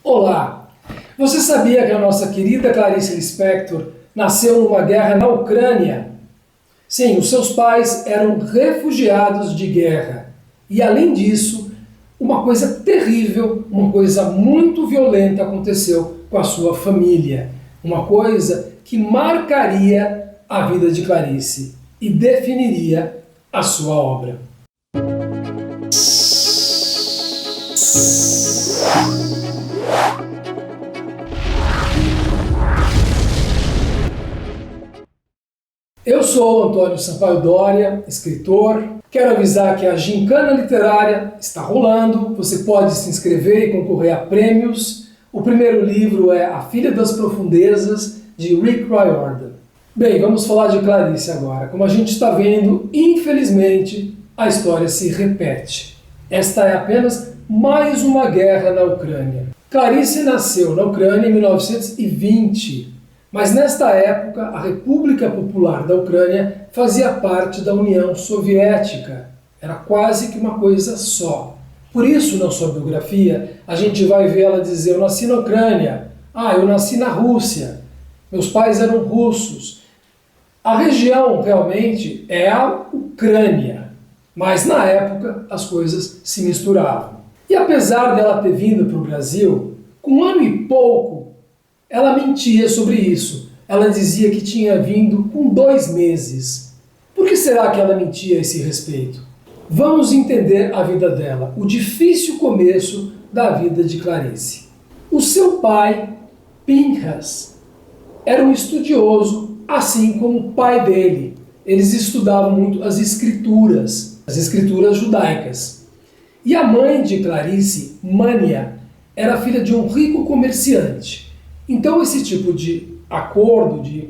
Olá! Você sabia que a nossa querida Clarice Lispector nasceu numa guerra na Ucrânia? Sim, os seus pais eram refugiados de guerra. E além disso, uma coisa terrível, uma coisa muito violenta aconteceu com a sua família. Uma coisa que marcaria a vida de Clarice e definiria a sua obra. Eu sou Antônio Sampaio Doria, escritor. Quero avisar que a Gincana Literária está rolando. Você pode se inscrever e concorrer a prêmios. O primeiro livro é A Filha das Profundezas, de Rick Riordan. Bem, vamos falar de Clarice agora. Como a gente está vendo, infelizmente, a história se repete. Esta é apenas mais uma guerra na Ucrânia. Clarice nasceu na Ucrânia em 1920. Mas nesta época, a República Popular da Ucrânia fazia parte da União Soviética. Era quase que uma coisa só. Por isso, na sua biografia, a gente vai ver ela dizer: eu nasci na Ucrânia, eu nasci na Rússia, meus pais eram russos. A região realmente é a Ucrânia, mas na época as coisas se misturavam. E apesar dela ter vindo para o Brasil, com um ano e pouco, ela mentia sobre isso. Ela dizia que tinha vindo com 2 meses. Por que será que ela mentia a esse respeito? Vamos entender a vida dela, o difícil começo da vida de Clarice. O seu pai, Pinchas, era um estudioso, assim como o pai dele. Eles estudavam muito as escrituras judaicas. E a mãe de Clarice, Mania, era filha de um rico comerciante. Então esse tipo de acordo, de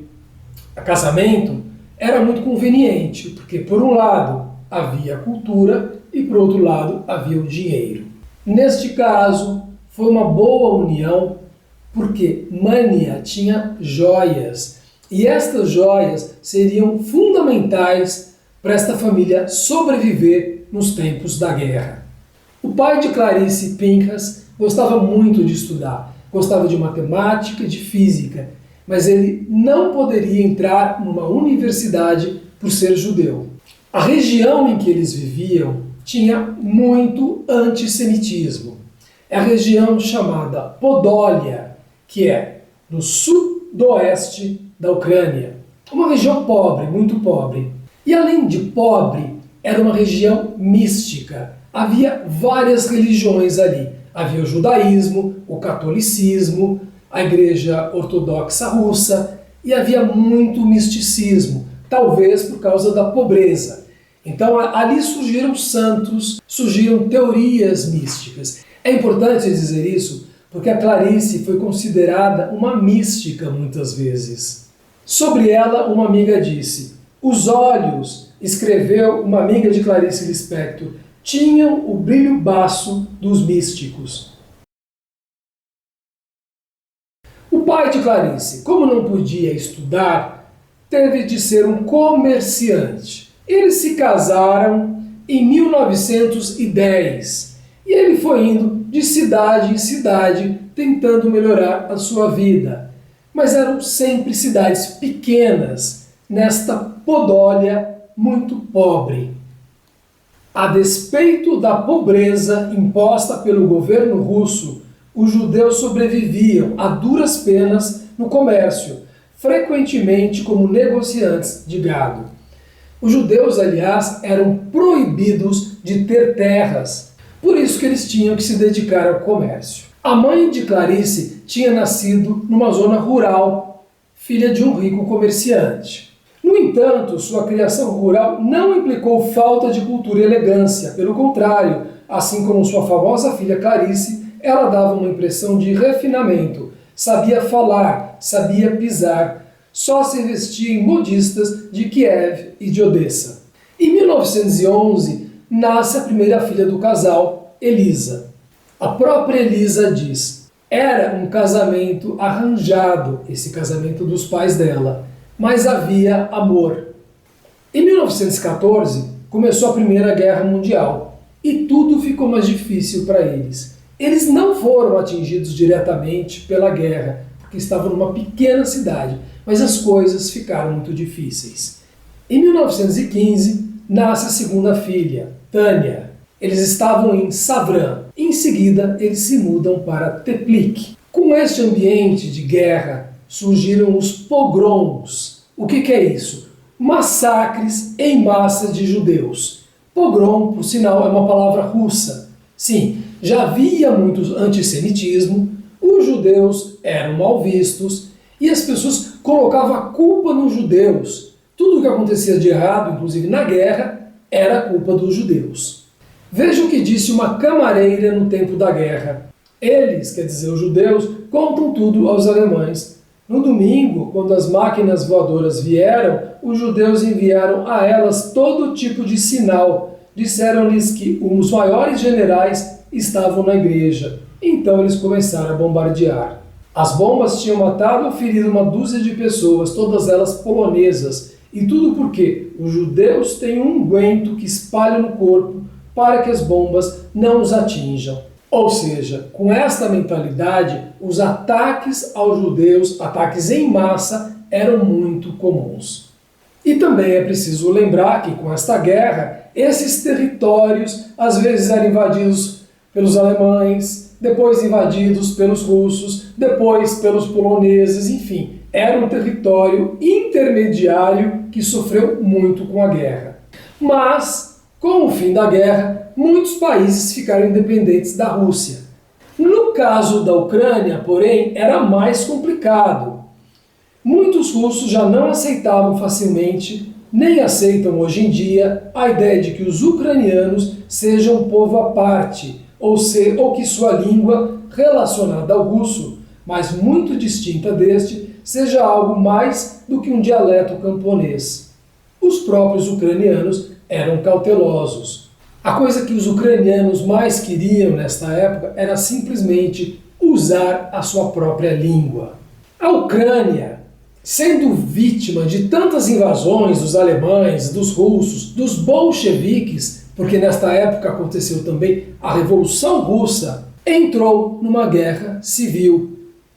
casamento, era muito conveniente, porque por um lado havia a cultura e por outro lado havia o dinheiro. Neste caso, foi uma boa união, porque Mania tinha joias, e estas joias seriam fundamentais para esta família sobreviver nos tempos da guerra. O pai de Clarice, Pinchas, gostava muito de estudar. Gostava de matemática e de física, mas ele não poderia entrar numa universidade por ser judeu. A região em que eles viviam tinha muito antissemitismo. É a região chamada Podólia, que é no sudoeste da Ucrânia. Uma região pobre, muito pobre. E além de pobre, era uma região mística. Havia várias religiões ali. Havia o judaísmo, o catolicismo, a igreja ortodoxa russa, e havia muito misticismo, talvez por causa da pobreza. Então ali surgiram santos, surgiram teorias místicas. É importante dizer isso porque a Clarice foi considerada uma mística muitas vezes. Sobre ela, uma amiga disse: os olhos, escreveu uma amiga de Clarice Lispector, tinham o brilho baço dos místicos. O pai de Clarice, como não podia estudar, teve de ser um comerciante. Eles se casaram em 1910 e ele foi indo de cidade em cidade tentando melhorar a sua vida. Mas eram sempre cidades pequenas, nesta Podólia muito pobre. A despeito da pobreza imposta pelo governo russo, os judeus sobreviviam a duras penas no comércio, frequentemente como negociantes de gado. Os judeus, aliás, eram proibidos de ter terras, por isso que eles tinham que se dedicar ao comércio. A mãe de Clarice tinha nascido numa zona rural, filha de um rico comerciante. No entanto, sua criação rural não implicou falta de cultura e elegância. Pelo contrário, assim como sua famosa filha Clarice, ela dava uma impressão de refinamento. Sabia falar, sabia pisar, só se vestia em modistas de Kiev e de Odessa. Em 1911, nasce a primeira filha do casal, Elisa. A própria Elisa diz: era um casamento arranjado, esse casamento dos pais dela, mas havia amor. Em 1914, começou a Primeira Guerra Mundial e tudo ficou mais difícil para eles. Eles não foram atingidos diretamente pela guerra, porque estavam numa pequena cidade, mas as coisas ficaram muito difíceis. Em 1915, nasce a segunda filha, Tânia. Eles estavam em Savran. Em seguida, eles se mudam para Teplik. Com este ambiente de guerra, surgiram os pogroms. O que é isso? Massacres em massa de judeus. Pogrom, por sinal, é uma palavra russa. Sim, já havia muito antissemitismo, os judeus eram mal vistos e as pessoas colocavam a culpa nos judeus. Tudo o que acontecia de errado, inclusive na guerra, era culpa dos judeus. Veja o que disse uma camareira no tempo da guerra. Eles, quer dizer, os judeus, contam tudo aos alemães. No domingo, quando as máquinas voadoras vieram, os judeus enviaram a elas todo tipo de sinal. Disseram-lhes que os maiores generais estavam na igreja. Então eles começaram a bombardear. As bombas tinham matado ou ferido uma dúzia de pessoas, todas elas polonesas. E tudo porque os judeus têm um unguento que espalham no corpo para que as bombas não os atinjam. Ou seja, com esta mentalidade, os ataques aos judeus, ataques em massa, eram muito comuns. E também é preciso lembrar que com esta guerra, esses territórios às vezes eram invadidos pelos alemães, depois invadidos pelos russos, depois pelos poloneses, enfim, era um território intermediário que sofreu muito com a guerra. Mas, com o fim da guerra, muitos países ficaram independentes da Rússia. No caso da Ucrânia, porém, era mais complicado. Muitos russos já não aceitavam facilmente, nem aceitam hoje em dia, a ideia de que os ucranianos sejam um povo à parte, ou que sua língua, relacionada ao russo, mas muito distinta deste, seja algo mais do que um dialeto camponês. Os próprios ucranianos eram cautelosos. A coisa que os ucranianos mais queriam nesta época era simplesmente usar a sua própria língua. A Ucrânia, sendo vítima de tantas invasões dos alemães, dos russos, dos bolcheviques, porque nesta época aconteceu também a Revolução Russa, entrou numa guerra civil.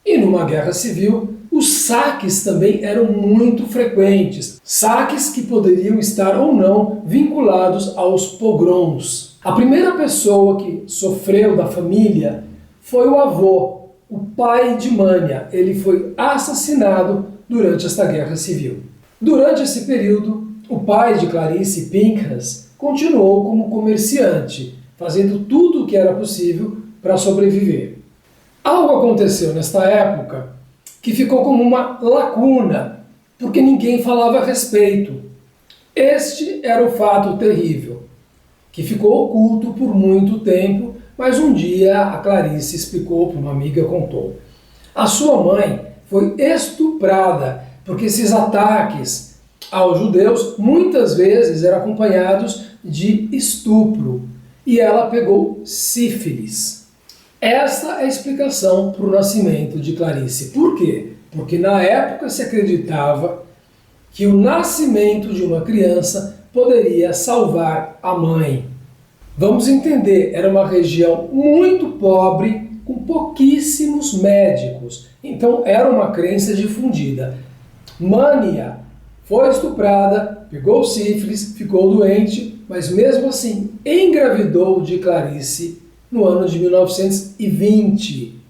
E numa guerra civil, os saques também eram muito frequentes. Saques que poderiam estar ou não vinculados aos pogroms. A primeira pessoa que sofreu da família foi o avô, o pai de Mania. Ele foi assassinado durante esta guerra civil. Durante esse período, o pai de Clarice, Pinchas, continuou como comerciante, fazendo tudo o que era possível para sobreviver. Algo aconteceu nesta época que ficou como uma lacuna, porque ninguém falava a respeito. Este era o fato terrível, que ficou oculto por muito tempo, mas um dia a Clarice explicou para uma amiga, contou. A sua mãe foi estuprada, porque esses ataques aos judeus muitas vezes eram acompanhados de estupro, e ela pegou sífilis. Essa é a explicação para o nascimento de Clarice. Por quê? Porque na época se acreditava que o nascimento de uma criança poderia salvar a mãe. Vamos entender, era uma região muito pobre, com pouquíssimos médicos. Então era uma crença difundida. Mania foi estuprada, pegou sífilis, ficou doente, mas mesmo assim engravidou de Clarice no ano de 1920.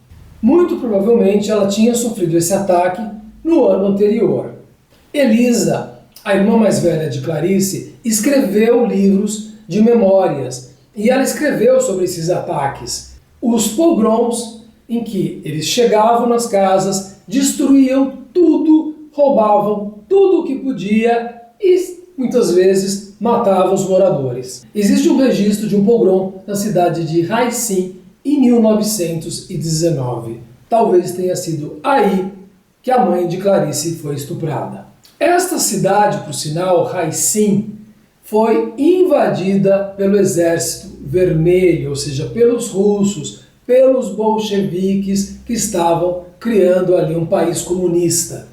Muito provavelmente ela tinha sofrido esse ataque no ano anterior. Elisa, a irmã mais velha de Clarice, escreveu livros de memórias e ela escreveu sobre esses ataques. Os pogroms, em que eles chegavam nas casas, destruíam tudo, roubavam tudo o que podia e muitas vezes matavam os moradores. Existe um registro de um pogrom na cidade de Raisin em 1919. Talvez tenha sido aí que a mãe de Clarice foi estuprada. Esta cidade, por sinal, Raisin, foi invadida pelo Exército Vermelho, ou seja, pelos russos, pelos bolcheviques que estavam criando ali um país comunista.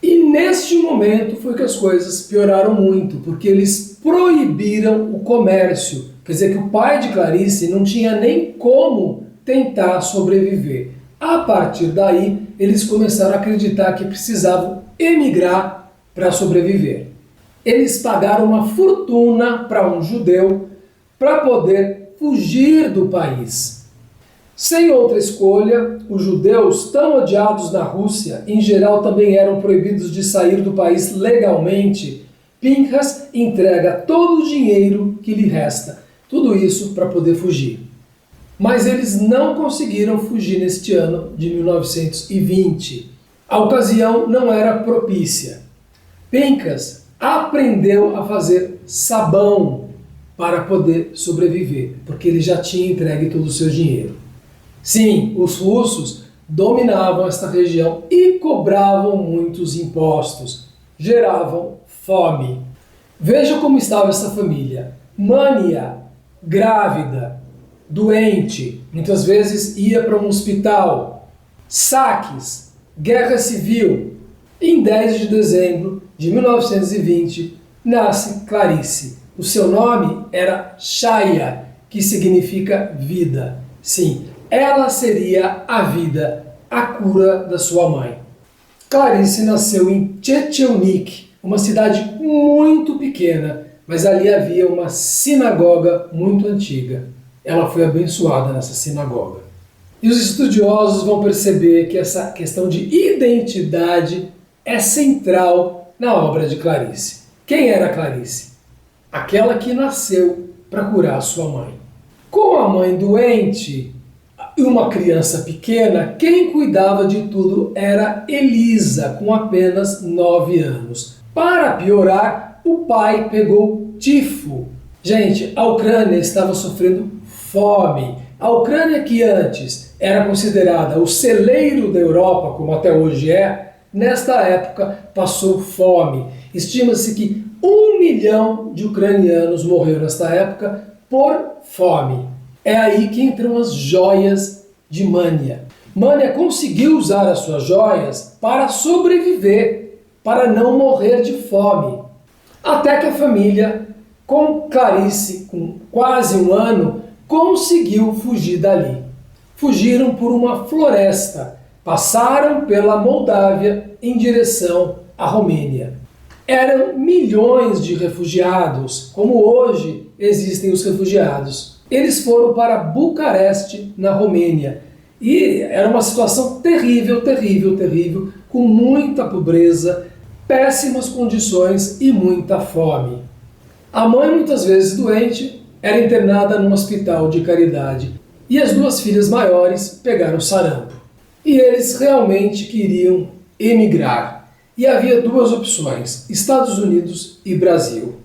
E neste momento foi que as coisas pioraram muito, porque eles proibiram o comércio. Quer dizer que o pai de Clarice não tinha nem como tentar sobreviver. A partir daí, eles começaram a acreditar que precisavam emigrar para sobreviver. Eles pagaram uma fortuna para um judeu para poder fugir do país. Sem outra escolha, os judeus, tão odiados na Rússia, em geral também eram proibidos de sair do país legalmente. Pinchas entrega todo o dinheiro que lhe resta, tudo isso para poder fugir. Mas eles não conseguiram fugir neste ano de 1920. A ocasião não era propícia. Pinchas aprendeu a fazer sabão para poder sobreviver, porque ele já tinha entregue todo o seu dinheiro. Sim, os russos dominavam esta região e cobravam muitos impostos, geravam fome. Veja como estava essa família. Mania, grávida, doente, muitas vezes ia para um hospital. Saques, guerra civil. Em 10 de dezembro de 1920, nasce Clarice. O seu nome era Chaya, que significa vida. Sim, ela seria a vida, a cura da sua mãe. Clarice nasceu em Chechelnik, uma cidade muito pequena, mas ali havia uma sinagoga muito antiga. Ela foi abençoada nessa sinagoga. E os estudiosos vão perceber que essa questão de identidade é central na obra de Clarice. Quem era Clarice? Aquela que nasceu para curar sua mãe. Com a mãe doente e uma criança pequena, quem cuidava de tudo era Elisa, com apenas 9 anos. Para piorar, o pai pegou tifo. Gente, a Ucrânia estava sofrendo fome. A Ucrânia, que antes era considerada o celeiro da Europa, como até hoje é, nesta época passou fome. Estima-se que 1 milhão de ucranianos morreram nesta época por fome. É aí que entram as joias de Mania. Mania conseguiu usar as suas joias para sobreviver, para não morrer de fome. Até que a família, com Clarice, com quase 1 ano, conseguiu fugir dali. Fugiram por uma floresta, passaram pela Moldávia em direção à Romênia. Eram milhões de refugiados, como hoje existem os refugiados. Eles foram para Bucareste, na Romênia, e era uma situação terrível, terrível, terrível, com muita pobreza, péssimas condições e muita fome. A mãe, muitas vezes doente, era internada num hospital de caridade, e as 2 filhas maiores pegaram sarampo. E eles realmente queriam emigrar. E havia 2 opções, Estados Unidos e Brasil.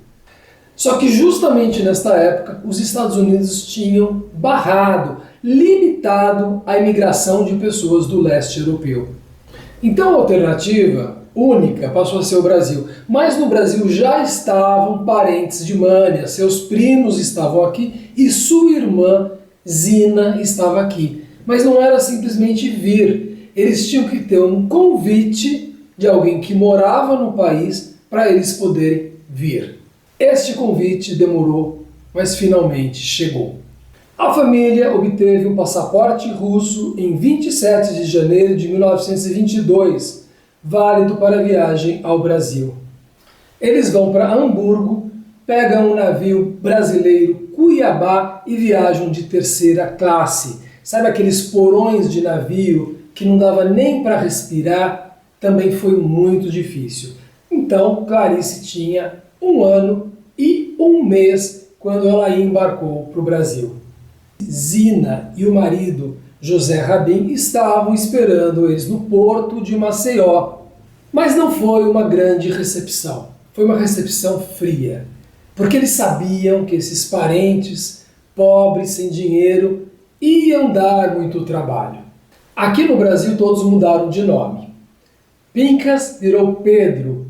Só que justamente nesta época, os Estados Unidos tinham barrado, limitado a imigração de pessoas do leste europeu. Então a alternativa única passou a ser o Brasil. Mas no Brasil já estavam parentes de Mania, seus primos estavam aqui e sua irmã Zina estava aqui. Mas não era simplesmente vir, eles tinham que ter um convite de alguém que morava no país para eles poderem vir. Este convite demorou, mas finalmente chegou. A família obteve um passaporte russo em 27 de janeiro de 1922, válido para a viagem ao Brasil. Eles vão para Hamburgo, pegam um navio brasileiro Cuiabá e viajam de 3ª classe. Sabe aqueles porões de navio que não dava nem para respirar? Também foi muito difícil. Então, Clarice tinha 1 ano e 1 mês quando ela embarcou para o Brasil. Zina e o marido, José Rabin, estavam esperando eles no porto de Maceió. Mas não foi uma grande recepção. Foi uma recepção fria. Porque eles sabiam que esses parentes, pobres, sem dinheiro, iam dar muito trabalho. Aqui no Brasil todos mudaram de nome. Pinchas virou Pedro,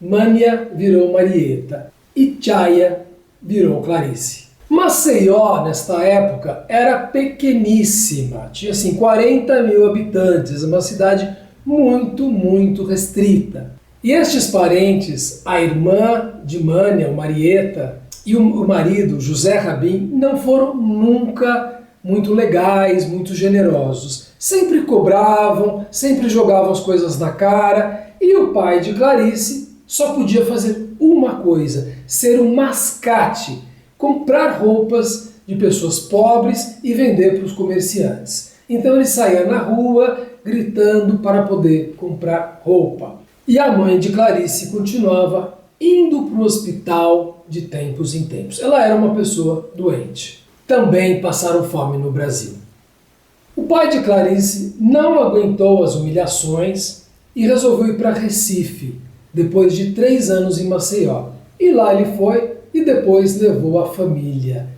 Mania virou Marieta e Chaya virou Clarice. Maceió, nesta época, era pequeníssima, tinha assim 40 mil habitantes, uma cidade muito, muito restrita. E estes parentes, a irmã de Mania, Marieta, e o marido, José Rabin, não foram nunca muito legais, muito generosos. Sempre cobravam, sempre jogavam as coisas na cara, e o pai de Clarice só podia fazer uma coisa: ser um mascate, comprar roupas de pessoas pobres e vender para os comerciantes. Então ele saía na rua gritando para poder comprar roupa. E a mãe de Clarice continuava indo para o hospital de tempos em tempos. Ela era uma pessoa doente. Também passaram fome no Brasil. O pai de Clarice não aguentou as humilhações e resolveu ir para Recife, depois de 3 anos em Maceió. E lá ele foi e depois levou a família.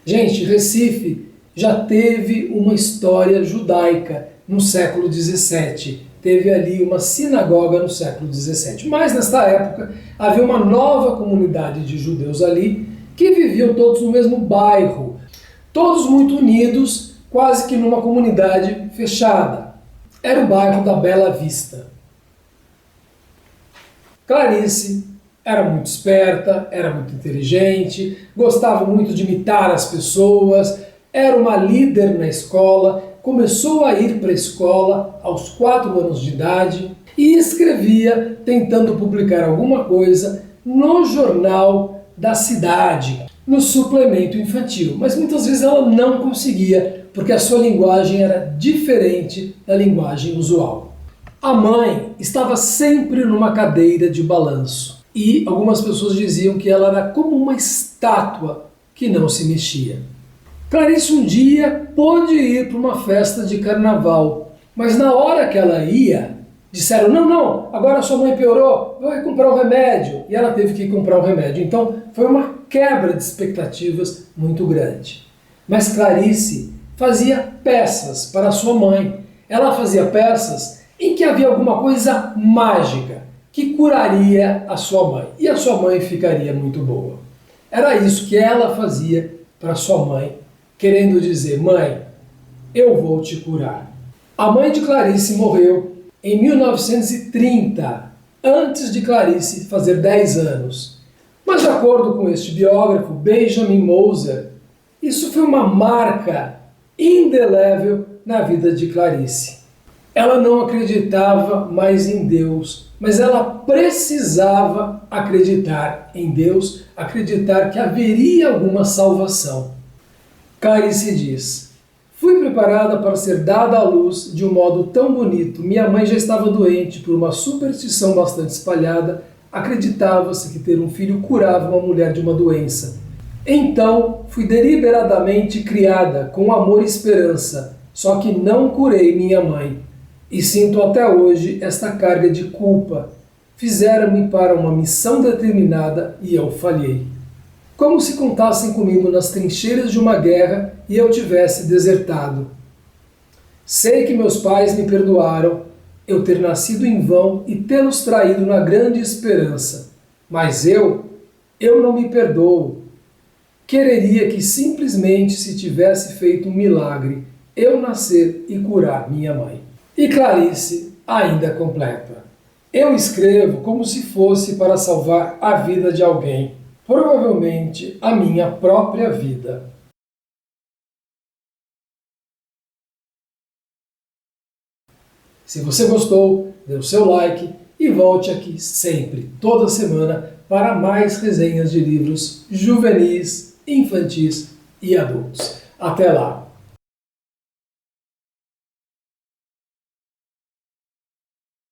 Gente, Recife já teve uma história judaica no século XVII. Teve ali uma sinagoga no século XVII. Mas nesta época havia uma nova comunidade de judeus ali que viviam todos no mesmo bairro, todos muito unidos, quase que numa comunidade fechada. Era o bairro da Bela Vista. Clarice era muito esperta, era muito inteligente, gostava muito de imitar as pessoas, era uma líder na escola, começou a ir para a escola aos 4 anos de idade e escrevia tentando publicar alguma coisa no jornal da cidade, no suplemento infantil. Mas muitas vezes ela não conseguia, porque a sua linguagem era diferente da linguagem usual. A mãe estava sempre numa cadeira de balanço e algumas pessoas diziam que ela era como uma estátua que não se mexia. Clarice um dia pôde ir para uma festa de carnaval, mas na hora que ela ia, disseram: não, agora sua mãe piorou, vai comprar um remédio. E ela teve que ir comprar um remédio. Então foi uma quebra de expectativas muito grande. Mas Clarice fazia peças para sua mãe. Ela fazia peças em que havia alguma coisa mágica que curaria a sua mãe. E a sua mãe ficaria muito boa. Era isso que ela fazia para sua mãe, querendo dizer: mãe, eu vou te curar. A mãe de Clarice morreu em 1930, antes de Clarice fazer 10 anos. Mas de acordo com este biógrafo, Benjamin Moser, isso foi uma marca indelével na vida de Clarice. Ela não acreditava mais em Deus, mas ela precisava acreditar em Deus, acreditar que haveria alguma salvação. Clarice diz: fui preparada para ser dada à luz de um modo tão bonito. Minha mãe já estava doente por uma superstição bastante espalhada. Acreditava-se que ter um filho curava uma mulher de uma doença. Então, fui deliberadamente criada com amor e esperança, só que não curei minha mãe. E sinto até hoje esta carga de culpa. Fizeram-me para uma missão determinada e eu falhei. Como se contassem comigo nas trincheiras de uma guerra e eu tivesse desertado. Sei que meus pais me perdoaram eu ter nascido em vão e tê-los traído na grande esperança. Mas eu não me perdoo. Quereria que simplesmente se tivesse feito um milagre, eu nascer e curar minha mãe. E Clarice ainda completa: eu escrevo como se fosse para salvar a vida de alguém, provavelmente a minha própria vida. Se você gostou, dê o seu like e volte aqui sempre, toda semana, para mais resenhas de livros juvenis, infantis e adultos. Até lá!